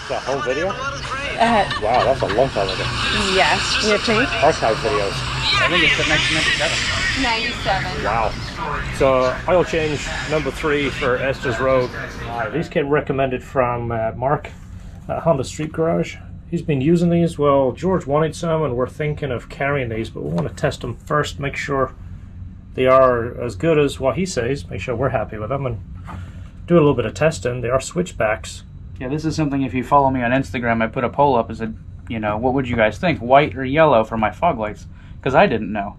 Is that home video? Wow, that's a long time ago. Yes, you think? Archive videos. I think it's 1997. 97. Wow. So, oil change number 3 for Esther's Rogue. These came recommended from Mark at Honda Street Garage. He's been using these. Well, George wanted some, and we're thinking of carrying these, but we want to test them first, make sure they are as good as what he says, make sure we're happy with them, and do a little bit of testing. They are switchbacks. Yeah, this is something, if you follow me on Instagram, I put a poll up and said, you know, what would you guys think, white or yellow for my fog lights? Because I didn't know.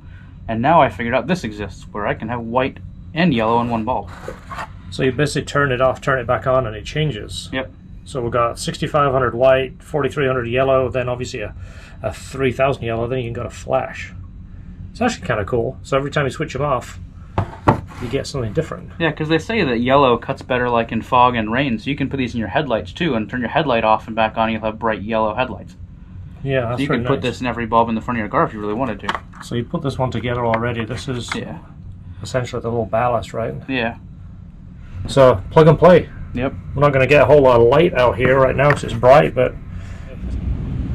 And now I figured out this exists, where I can have white and yellow in one bulb. So you basically turn it off, turn it back on, and it changes. Yep. So we've got 6500 white, 4300 yellow, then obviously a 3000 yellow, then you can go to flash. It's actually kind of cool. So every time you switch them off, you get something different. Yeah, because they say that yellow cuts better like in fog and rain, so you can put these in your headlights too, and turn your headlight off and back on, you'll have bright yellow headlights. Yeah, that's so you pretty could put nice. this in every bulb in the front of your car if you really wanted to. So you put this one together already. This is essentially the little ballast, right? Yeah. So plug and play. Yep. We're not going to get a whole lot of light out here right now because it's bright, but...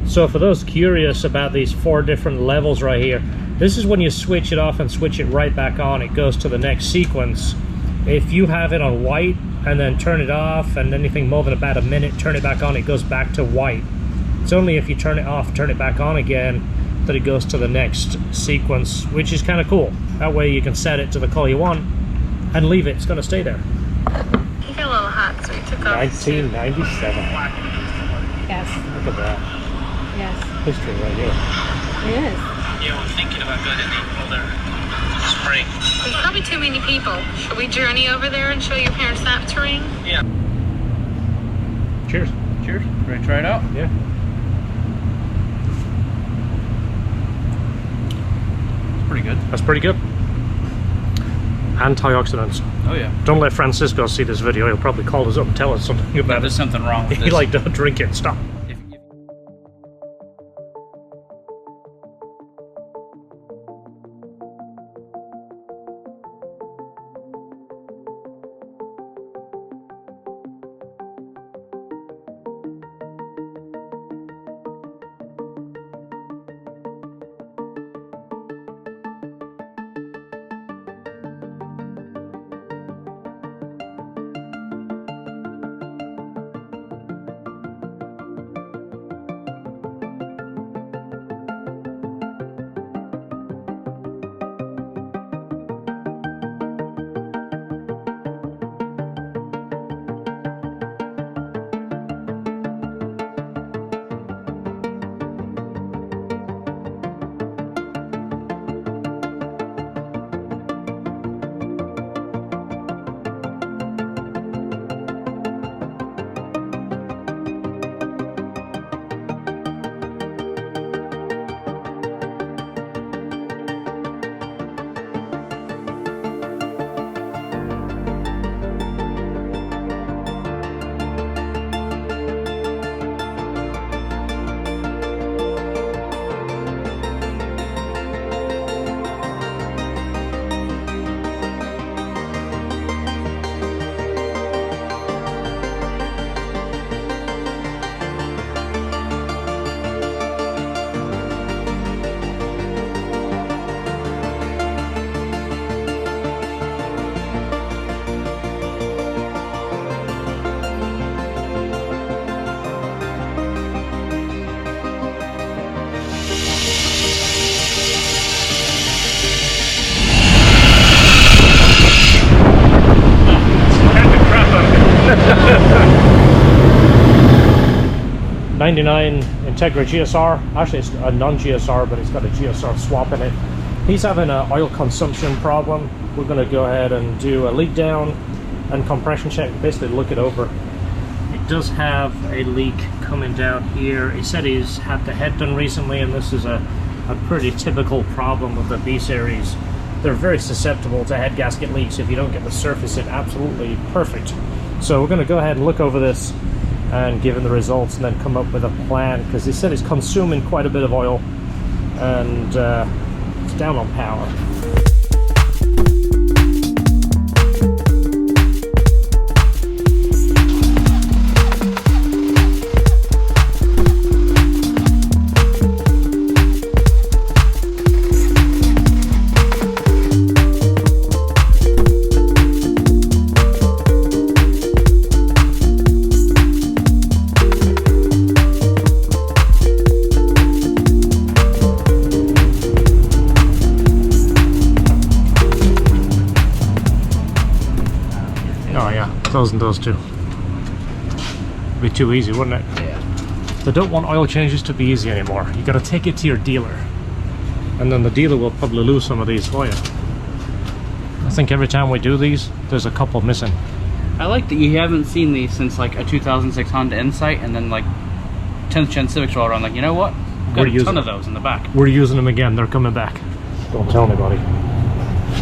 So for those curious about these 4 different levels right here, this is when you switch it off and switch it right back on, it goes to the next sequence. If you have it on white and then turn it off, and anything more than about a minute, turn it back on, it goes back to white. It's only if you turn it off, turn it back on again, that it goes to the next sequence, which is kind of cool. That way you can set it to the color you want and leave it. It's going to stay there. You got a little hot, so we took off. 1997. Yes. Look at that. Yes. History right here. It is. Yeah, we're thinking about going in April or spring. There's probably too many people. Should we journey over there and show your parents that terrain? Yeah. Cheers. Cheers. Ready to try it out? Yeah. It's pretty good. That's pretty good. Antioxidants. Oh yeah. Don't let Francisco see this video. He'll probably call us up and tell us something about There's something wrong with it. this. He like, don't drink it. Stop. '99 Integra GSR. Actually, it's a non-GSR, but it's got a GSR swap in it. He's having an oil consumption problem. We're going to go ahead and do a leak down and compression check, basically look it over. It does have a leak coming down here. He said he's had the head done recently, and this is a pretty typical problem of the B-Series. They're very susceptible to head gasket leaks if you don't get the surface in absolutely perfect. So we're going to go ahead and look over this and give him the results and then come up with a plan, because he said he's consuming quite a bit of oil and it's down on power. S2000 does too. It'd be too easy, wouldn't it? Yeah. They don't want oil changes to be easy anymore. You gotta take it to your dealer, and then the dealer will probably lose some of these for you. I think every time we do these, there's a couple missing. I like that you haven't seen these since like a 2006 Honda Insight, and then like 10th gen Civics rolled around. Like, you know what? Got a ton of those in the back. We're using them again. They're coming back. Don't tell anybody.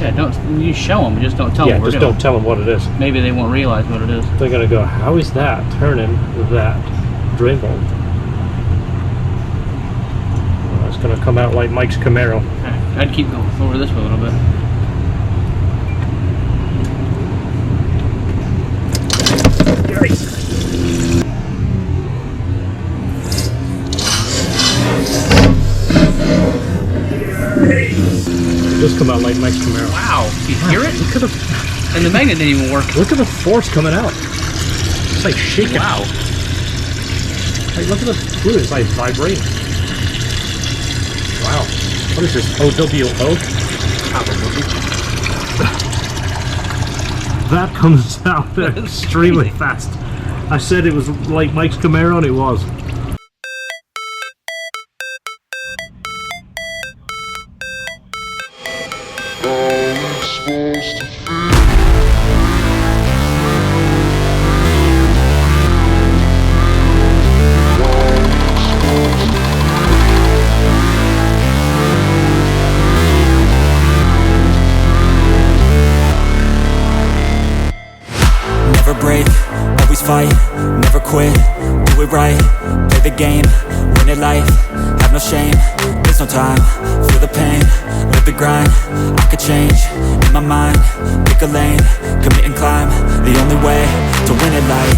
Yeah, don't. You show them, just don't tell them. Yeah, just don't tell them what it is. Maybe they won't realize what it is. They're gonna go, how is that turning that drain bolt? Well, it's gonna come out like Mike's Camaro. Okay. I'd keep going over this way a little bit. It does come out like Mike's Camaro. Wow, do you hear it? Look at the, And the magnet didn't even work. look at the force coming out. It's like shaking. Wow. Like, look at the fluid, it's like vibrating. Wow. What is this, OWO? That comes out extremely fast. I said it was like Mike's Camaro, and it was. Never break, always fight, never quit, do it right, play the game, win it life, have no shame, there's no time, feel the pain, live the grind, I could change, in my mind, pick a lane, commit and climb, the only way to win it life.